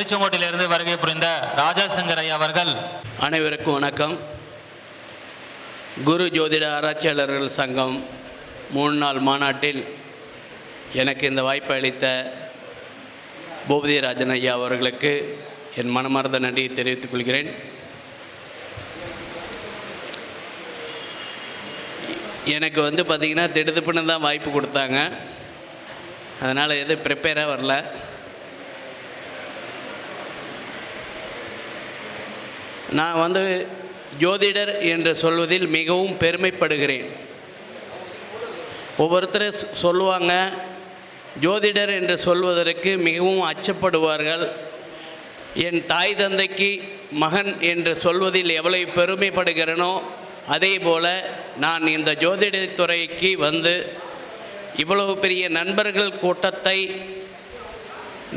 திருச்செங்கோட்டிலிருந்து வருகை புரிந்த ராஜா சங்கர் ஐயா அவர்கள். அனைவருக்கும் வணக்கம். குரு ஜோதிட ஆராய்ச்சியாளர்கள் சங்கம் 3 நாள் மாநாட்டில் எனக்கு இந்த வாய்ப்பை அளித்த பூபதிராஜன் ஐயா அவர்களுக்கு என் மனமார்ந்த நன்றியை தெரிவித்துக் கொள்கிறேன். எனக்கு பார்த்திங்கன்னா திடுதிப்புன்னு தான் வாய்ப்பு கொடுத்தாங்க. அதனால் எதுவும் ப்ரிப்பேராக வரல. நான் ஜோதிடர் என்று சொல்வதில் மிகவும் பெருமைப்படுகிறேன். ஒவ்வொருத்தர் சொல்லுவாங்க, ஜோதிடர் என்று சொல்வதற்கு மிகவும் அச்சப்படுவார்கள். என் தாய் தந்தைக்கு மகன் என்று சொல்வதில் எவ்வளவு பெருமைப்படுகிறேனோ அதே போல் நான் இந்த ஜோதிடத்துறைக்கு இவ்வளவு பெரிய நண்பர்கள் கூட்டத்தை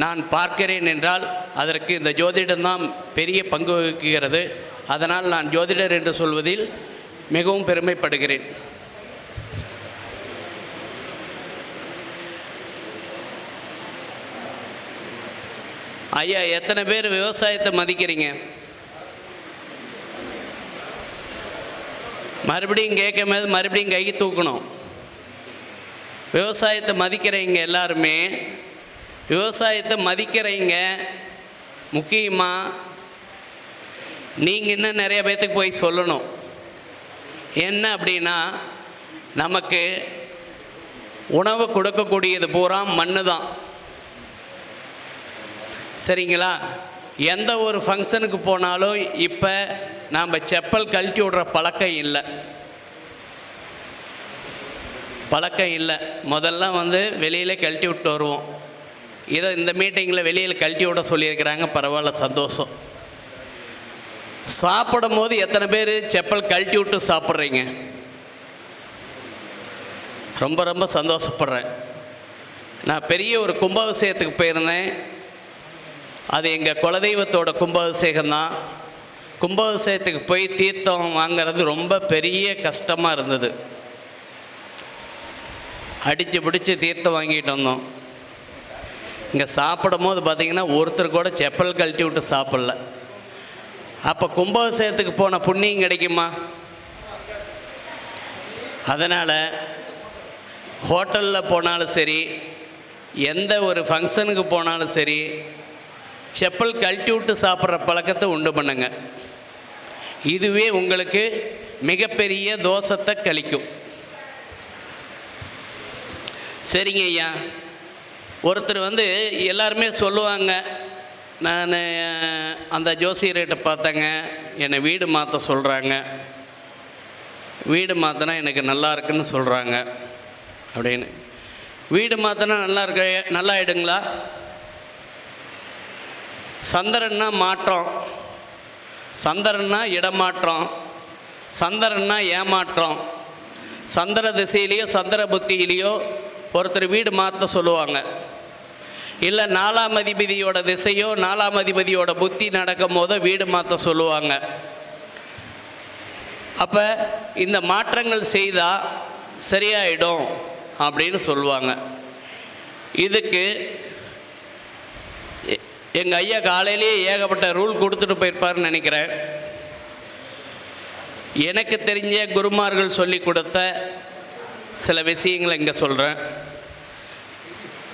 நான் பார்க்கிறேன் என்றால் அதற்கு இந்த ஜோதிடம்தான் பெரிய பங்கு வகிக்கிறது. அதனால் நான் ஜோதிடர் என்று சொல்வதில் மிகவும் பெருமைப்படுகிறேன். ஐயா, எத்தனை பேர் விவசாயத்தை மதிக்கிறீங்க? மறுபடியும் கேட்கும்போது மறுபடியும் கை தூக்கணும். விவசாயத்தை மதிக்கிறீங்க எல்லாருமே. விவசாயத்தை மதிக்கிறீங்க. முக்கியமாக நீங்கள் இன்னும் நிறைய பேர்த்துக்கு போய் சொல்லணும். என்ன அப்படின்னா, நமக்கு உணவு கொடுக்கக்கூடியது பூரா மண்ணு தான். சரிங்களா? எந்த ஒரு ஃபங்க்ஷனுக்கு போனாலும் இப்போ நாம் செப்பல் கழட்டி விடுற பழக்கம் இல்லை. முதல்லாம் வெளியில் கழட்டி விட்டு வருவோம். இதை இந்த மீட்டிங்கில் வெளியில் கழட்டி விட சொல்லியிருக்கிறாங்க. பரவாயில்ல, சந்தோஷம். சாப்பிடும் போது எத்தனை பேர் செப்பல் கழட்டி விட்டு சாப்பிட்றீங்க? ரொம்ப ரொம்ப சந்தோஷப்படுறேன். நான் பெரிய ஒரு கும்பாபிஷேகத்துக்கு போயிருந்தேன். அது எங்கள் குலதெய்வத்தோட கும்பாபிஷேகம்தான். கும்பாபிஷேகத்துக்கு போய் தீர்த்தம் வாங்கிறது ரொம்ப பெரிய கஷ்டமாக இருந்தது. அடித்து பிடிச்சி தீர்த்தம் வாங்கிட்டு வந்தோம். இங்கே சாப்பிடும் போது பார்த்திங்கன்னா ஒருத்தர் கூட செப்பல் கழட்டி விட்டு சாப்பிடல. அப்போ கும்பாபிஷேகத்துக்கு போன புண்ணியம் கிடைக்குமா? அதனால் ஹோட்டலில் போனாலும் சரி, எந்த ஒரு ஃபங்க்ஷனுக்கு போனாலும் சரி, செப்பல் கழட்டி விட்டு சாப்பிட்ற பழக்கத்தை உண்டு பண்ணுங்க. இதுவே உங்களுக்கு மிகப்பெரிய தோஷத்தை கழிக்கும். சரிங்க ஐயா. ஒருத்தர் எல்லாருமே சொல்லுவாங்க, நான் அந்த ஜோசியர்கிட்ட பார்த்தேங்க, என்னை வீடு மாற்ற சொல்கிறாங்க, வீடு மாற்றினா எனக்கு நல்லா இருக்குன்னு சொல்கிறாங்க அப்படின்னு. வீடு மாற்றினா நல்லா ஆகிடுங்களா? சந்திரன்னா மாற்றம், சந்திரன்னா இடமாற்றம், சந்திரன்னா ஏமாற்றம். சந்திர திசையிலையோ சந்திர புத்தியிலையோ ஒருத்தர் வீடு மாற்ற சொல்லுவாங்க. இல்லை 4ஆம் அதிபதியோட திசையோ 4ஆம் அதிபதியோட புத்தி நடக்கும் போதோ வீடு மாற்ற சொல்லுவாங்க. அப்போ இந்த மாற்றங்கள் செய்தால் சரியாயிடும் அப்படின்னு சொல்லுவாங்க. இதுக்கு எங்கள் ஐயா காலையிலேயே ஏகப்பட்ட ரூல் கொடுத்துட்டு போயிருப்பாருன்னு நினைக்கிறேன். எனக்கு தெரிஞ்ச குருமார்கள் சொல்லி கொடுத்த சில விஷயங்களை இங்கே சொல்கிறேன்.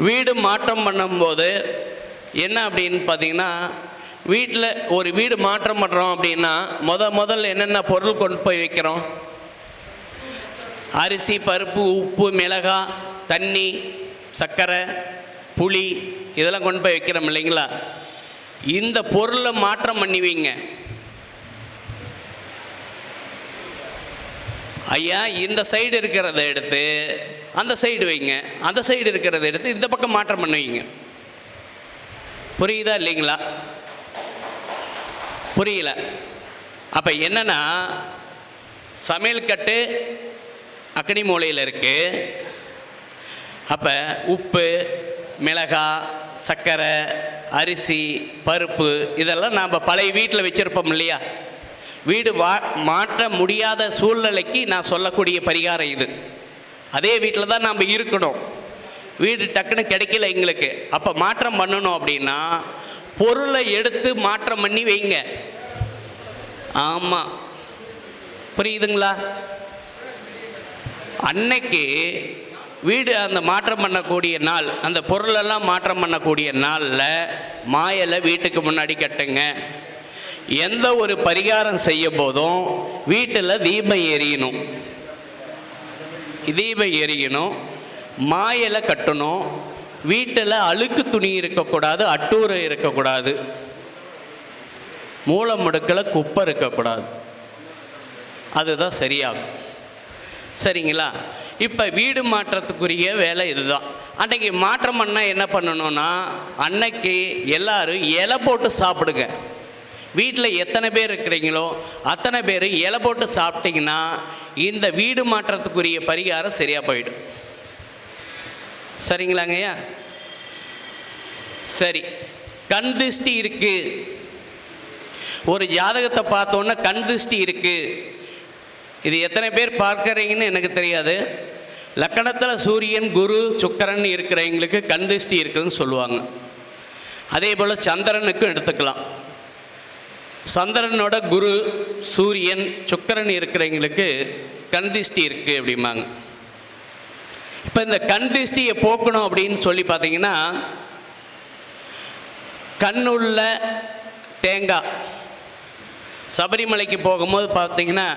வீடு மாற்றம் பண்ணும்போது என்ன அப்படின்னு பார்த்தீங்கன்னா, வீட்டில் ஒரு வீடு மாற்றம் பண்ணுறோம் அப்படின்னா முதல்ல என்னென்ன பொருள் கொண்டு போய் வைக்கிறோம்? அரிசி, பருப்பு, உப்பு, மிளகாய், தண்ணி, சர்க்கரை, புளி, இதெல்லாம் கொண்டு போய் வைக்கிறோம் இல்லைங்களா? இந்த பொருளை மாற்றம் பண்ணுவீங்க. ஐயா, இந்த சைடு இருக்கிறத எடுத்து அந்த சைடு வைங்க, அந்த சைடு இருக்கிறத எடுத்து இந்த பக்கம் மாற்றம் பண்ணுவீங்க. புரியுதா இல்லைங்களா? புரியல. அப்போ என்னன்னா, சமையல் கட்டு அக்னி மூலையில் இருக்குது. அப்போ உப்பு, மிளகாய், சர்க்கரை, அரிசி, பருப்பு இதெல்லாம் நாம் பழைய வீட்டில் வச்சுருப்போம் இல்லையா? வீடு மாற்ற முடியாத சூழ்நிலைக்கு நான் சொல்லக்கூடிய பரிகாரம் இது. அதே வீட்டில் தான் நாம் இருக்கணும். வீடு டக்குன்னு கிடைக்கல எங்களுக்கு. அப்போ மாற்றம் பண்ணணும் அப்படின்னா பொருளை எடுத்து மாற்றம் பண்ணி வைங்க. ஆமாம், புரியுதுங்களா? அன்னைக்கு வீடு அந்த மாற்றம் பண்ணக்கூடிய நாள், அந்த பொருளெல்லாம் மாற்றம் பண்ணக்கூடிய நாளில் மாயலை வீட்டுக்கு முன்னாடி கட்டுங்க. எந்த ஒரு பரிகாரம் செய்ய போதும் வீட்டில் தீபம் எரியணும், தீபம் எரியணும், மாயலை கட்டணும். வீட்டில் அழுக்கு துணி இருக்கக்கூடாது, அட்டூரை இருக்கக்கூடாது, மூல முடுக்கில் குப்பை இருக்கக்கூடாது. அதுதான் சரியாகும். சரிங்களா? இப்போ வீடு மாற்றத்துக்குரிய வேலை இதுதான். அன்றைக்கி மாற்றம் பண்ணால் என்ன பண்ணணும்னா, அன்னைக்கு எல்லோரும் இலை போட்டு சாப்பிடுங்க. வீட்டில் எத்தனை பேர் இருக்கிறீங்களோ அத்தனை பேர் இலை போட்டு சாப்பிட்டிங்கன்னா இந்த வீடு மாற்றத்துக்குரிய பரிகாரம் சரியாக போயிடும். சரிங்களாங்கய்யா? சரி, கண் திருஷ்டி இருக்குது. ஒரு ஜாதகத்தை பார்த்தோன்னா கண் திருஷ்டி இருக்குது. இது எத்தனை பேர் பார்க்குறீங்கன்னு எனக்கு தெரியாது. லக்கணத்தில் சூரியன், குரு, சுக்கிரன் இருக்கிறவங்களுக்கு கண் திருஷ்டி இருக்குதுன்னு சொல்லுவாங்க. அதே போல் சந்திரனுக்கும் எடுத்துக்கலாம். சந்திரனோட குரு, சூரியன், சுக்கிரன் இருக்கிறவங்களுக்கு கண் திருஷ்டி இருக்குது அப்படிம்பாங்க. இப்போ இந்த கண் திருஷ்டியை போக்கணும் அப்படின்னு சொல்லி பார்த்தீங்கன்னா, கண்ணுள்ள தேங்காய் சபரிமலைக்கு போகும்போது பார்த்தீங்கன்னா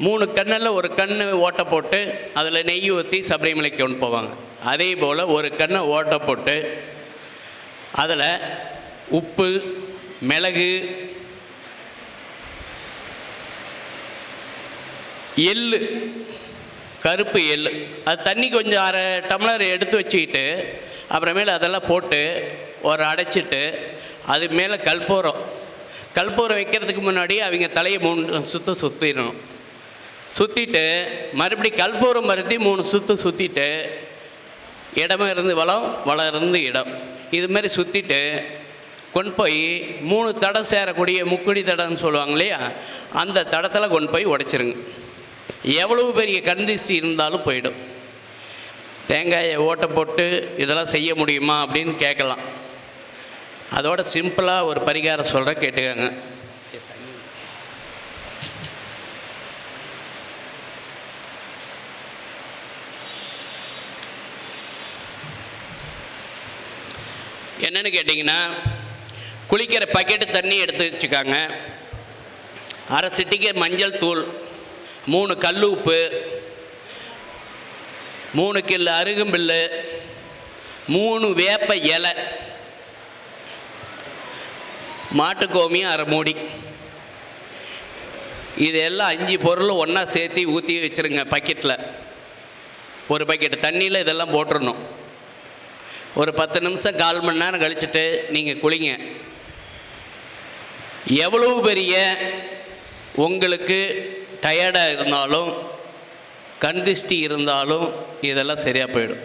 3 கண்ணில் ஒரு கண் ஓட்டை போட்டு அதில் நெய் ஊற்றி சபரிமலைக்கு கொண்டு போவாங்க. அதே போல் ஒரு கண்ணை ஓட்டை போட்டு அதில் உப்பு, மிளகு, எள்ளு, கருப்பு எள்ளு, அது தண்ணி கொஞ்சம் 1/2 டம்ளர் எடுத்து வச்சுக்கிட்டு அப்புறமேல அதெல்லாம் போட்டு ஒரு அடைச்சிட்டு அது மேலே கற்பூரம் வைக்கிறதுக்கு முன்னாடி அவங்க தலையை 3 சுற்று சுற்றிடணும். சுற்றிட்டு மறுபடியும் கற்பூரம் பருத்தி 3 சுற்று சுற்றிட்டு இடமே இருந்து வளம், வளம் இருந்து இடம், இதுமாரி சுற்றிட்டு கொண்டு போய் 3 தடம் சேரக்கூடிய முக்குடி தடம்னு சொல்லுவாங்க இல்லையா, அந்த தடத்தில் கொண்டு போய் உடைச்சிருங்க. எவ்வளவு பெரிய கண் திருஷ்டி இருந்தாலும் போயிடும். தேங்காயை ஓட்டை போட்டு இதெல்லாம் செய்ய முடியுமா அப்படின்னு கேட்கலாம். அதோட சிம்பிளாக ஒரு பரிகாரம் சொல்கிறேன், கேட்டுக்கோங்க. என்னென்னு கேட்டிங்கன்னா, குளிக்கிற பக்கெட்டு தண்ணி எடுத்து வச்சுக்காங்க. 1/2 சிட்டிக்கு மஞ்சள் தூள், 3 கல் உப்பு, 3 கிலோ அருகம்பில்லு, 3 வேப்ப இலை, மாட்டுக்கோமியம் 1/2 மூடி, இதெல்லாம் 5 பொருளும் ஒன்றா சேர்த்து ஊற்றி வச்சுருங்க. பக்கெட்டில் ஒரு பக்கெட்டு தண்ணியில் இதெல்லாம் போட்டுடணும். ஒரு 10 நிமிஷம் 1/4 மணி நேரம் கழிச்சுட்டு நீங்கள் குளிங்க. எவ்வளவு பெரிய உங்களுக்கு டயர்டாக இருந்தாலும் கண் திருஷ்டி இருந்தாலும் இதெல்லாம் சரியாக போயிடும்.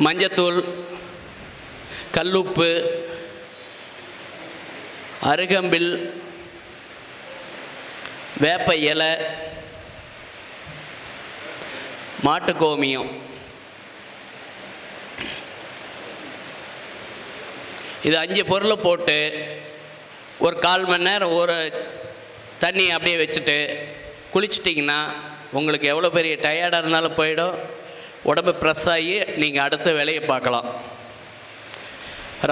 மஞ்சத்தூள், கல்லுப்பு, அருகம்பில், வேப்ப இலை, மாட்டுக்கோமியம், இது 5 பொருளை போட்டு ஒரு 1/4 மணி நேரம் ஒரு தண்ணி அப்படியே வச்சுட்டு குளிச்சிட்டிங்கன்னா உங்களுக்கு எவ்வளோ பெரிய டயர்டாக இருந்தாலும் போயிடும். உடம்பு ப்ரெஸ் ஆகி நீங்கள் அடுத்த வேலையை பார்க்கலாம்.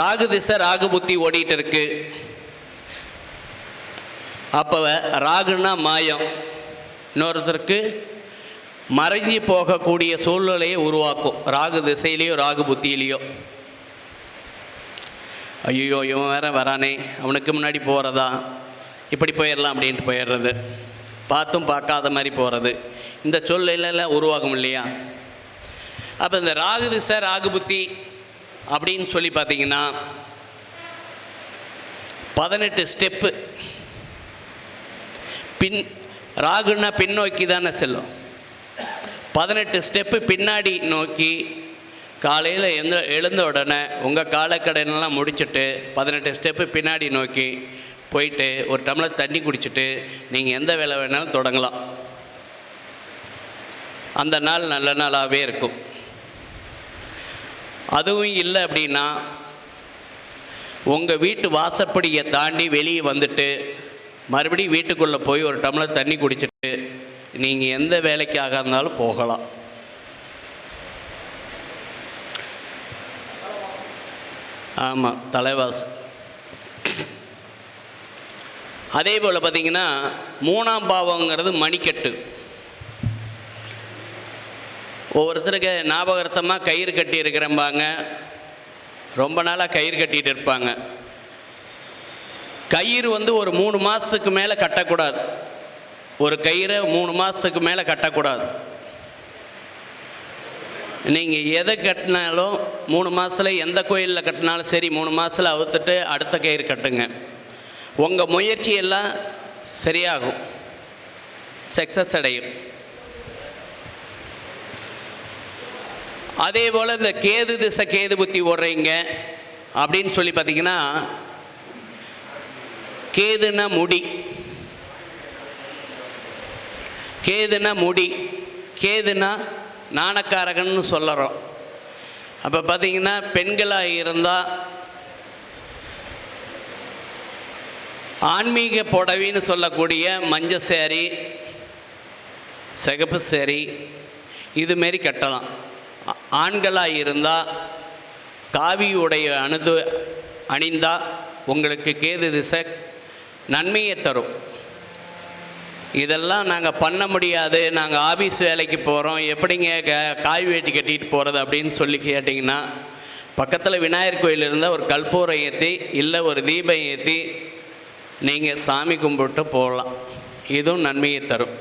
ராகு திசை, ராகு புத்தி ஓடிட்டு இருக்கு. அப்போ ராகுன்னா மாயம், இன்னொருத்தருக்கு மறைஞ்சி போகக்கூடிய சூழ்நிலையை உருவாக்கும். ராகு திசையிலையோ ராகு புத்தியிலையோ, ஐயோ இவன் வேற வரானே, அவனுக்கு முன்னாடி போகிறதா, இப்படி போயிடலாம் அப்படின்ட்டு போயிடுறது, பார்த்தும் பார்க்காத மாதிரி போகிறது, இந்த சூழ்நிலையில் உருவாகும் இல்லையா? அப்போ இந்த ராகு திசை, ராகு புத்தி அப்படின்னு சொல்லி பார்த்தீங்கன்னா 18 ஸ்டெப்பு பின். ராகுன்னா பின்னோக்கி தானே செல்லும். 18 ஸ்டெப்பு பின்னாடி நோக்கி காலையில் எழுந்த உடனே உங்கள் காலக்கடனெல்லாம் முடிச்சுட்டு 18 ஸ்டெப்பு பின்னாடி நோக்கி போயிட்டு ஒரு டம்ளர் தண்ணி குடிச்சிட்டு நீங்கள் எந்த வேலை வேணாலும் தொடங்கலாம். அந்த நாள் நல்ல நாளாகவே இருக்கும். அதுவும் இல்லை அப்படின்னா உங்கள் வீட்டு வாசப்படியை தாண்டி வெளியே வந்துட்டு மறுபடியும் வீட்டுக்குள்ளே போய் ஒரு டம்ளர் தண்ணி குடிச்சிட்டு நீங்கள் எந்த வேலைக்காக இருந்தாலும் போகலாம். ஆமாம், தலைவாசல். அதே போல் பார்த்திங்கன்னா 3ஆம் பாவங்கிறது மணிக்கட்டு. ஒவ்வொருத்தருக்கு ஞாபகார்த்தமாக கயிறு கட்டி இருக்கிறம்பாங்க, ரொம்ப நாளாக கயிறு கட்டிகிட்டு இருப்பாங்க. கயிறு ஒரு 3 மாதத்துக்கு மேலே கட்டக்கூடாது. ஒரு கயிறை 3 மாதத்துக்கு மேலே கட்டக்கூடாது. நீங்கள் எதை கட்டினாலும் 3 மாதத்தில் எந்த கோயிலில் கட்டினாலும் சரி 3 மாதத்தில் அவுத்துட்டு அடுத்த கயிறு கட்டுங்க. உங்கள் முயற்சியெல்லாம் சரியாகும், சக்ஸஸ் அடையும். அதே போல் இந்த கேது திசை கேது புத்தி ஓடுறீங்க அப்படின்னு சொல்லி பார்த்திங்கன்னா, கேதுனா முடி, கேதுனா முடி, கேதுனா நாணக்காரகன்னு சொல்லுறோம். அப்போ பார்த்திங்கன்னா பெண்களாக இருந்தால் ஆன்மீக புடவைன்னு சொல்லக்கூடிய மஞ்சள் சேரீ, சிகப்பு சேரீ இதுமாரி கட்டலாம். ஆண்களாக இருந்தால் காவி உடைய அணிந்தால் உங்களுக்கு கேது திசை நன்மையை தரும். இதெல்லாம் நாங்கள் பண்ண முடியாது, நாங்கள் ஆஃபீஸ் வேலைக்கு போகிறோம், எப்படிங்க காய் வேட்டி கட்டிட்டு போகிறது அப்படின்னு சொல்லி கேட்டிங்கன்னா, பக்கத்தில் விநாயகர் கோயில் இருந்தால் ஒரு கற்பூரம் ஏற்றி இல்லை ஒரு தீபம் ஏற்றி நீங்கள் சாமி கும்பிட்டு போகலாம். இதுவும் நன்மையை தரும்.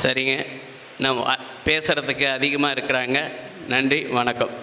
சரிங்க, நம்ம பேசுகிறதுக்கு அதிகமாக இருக்கிறாங்க. நன்றி, வணக்கம்.